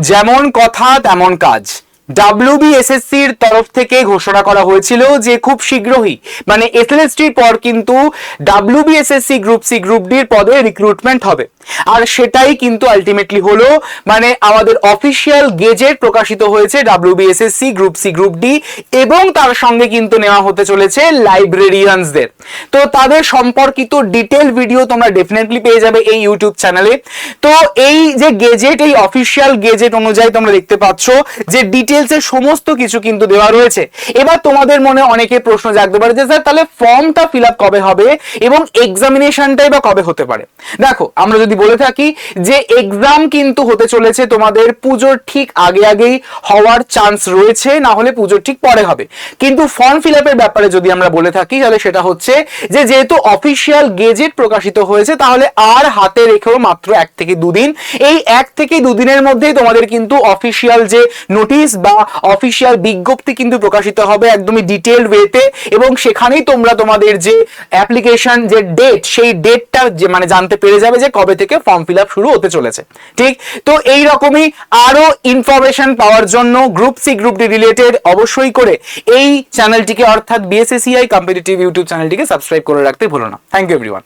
যেমন কথা তেমন কাজ। ডাব্লিউবিএসএসসির তরফ থেকে ঘোষণা করা হয়েছিল যে খুব শীঘ্রই মানে এসএলএসটির পর কিন্তু ডাব্লিউবিএসএসসি গ্রুপ সি গ্রুপ ডির পদে রিক্রুটমেন্ট হবে, আর সেটাই কিন্তু আলটিমেটলি হলো। মানে আমাদের অফিসিয়াল গেজেট প্রকাশিত হয়েছে WBSSC group C group D, এবং তার সঙ্গে কিন্তু নেওয়া হতে চলেছে লাইব্রেরিয়ানসদের। তো তাদের সম্পর্কিত ডিটেল ভিডিও তোমরা ডেফিনেটলি পেয়ে যাবে এই ইউটিউব চ্যানেলে। তো এই যে গেজেট, এই অফিসিয়াল গেজেট অনুযায়ী তোমরা দেখতে পাচ্ছ যে ডিটেলসের সমস্ত কিছু কিন্তু দেওয়া রয়েছে। এবার তোমাদের মনে অনেকে প্রশ্ন জাগতে পারে যে স্যার তাহলে ফর্মটা ফিল আপ কবে হবে এবং এক্সামিনেশনটাই বা কবে হতে পারে। দেখো, আমরা যদি বলে থাকি যে এক্সাম কিন্তু হতে চলেছে তোমাদের পুজোর ঠিক আগেই হওয়ার চান্স রয়েছে, না হলে পুজোর ঠিক পরে হবে। কিন্তু ফর্ম ফিল আপের ব্যাপারে যদি আমরা বলে থাকি তাহলে সেটা হচ্ছে যে যেহেতু অফিসিয়াল গেজেট প্রকাশিত হয়েছে তাহলে আর হাতে রেখেও মাত্র 1 থেকে 2 দিন। এই 1 থেকে 2 দিনের মধ্যেই তোমাদের কিন্তু অফিসিয়াল যে নোটিশ বা অফিসিয়াল বিজ্ঞপ্তি কিন্তু প্রকাশিত হবে একদমই ডিটেইলড ওয়েতে, এবং সেখানেই তোমরা তোমাদের যে অ্যাপ্লিকেশন যে ডেট, সেই ডেটটা যে মানে জানতে পেরে যাবে যে কবে থেকে ফর্ম ফিল আপ শুরু হতে চলেছে। ঠিক, তো এই রকমই আরো ইনফরমেশন পাওয়ার জন্য group C group D related অবশ্যই করে এই চ্যানেলটিকে অর্থাৎ বিএসএসসিআই কম্পিটিটিভ ইউটিউব চ্যানেলটিকে সাবস্ক্রাইব করে রাখতে ভুলো না। Thank you everyone.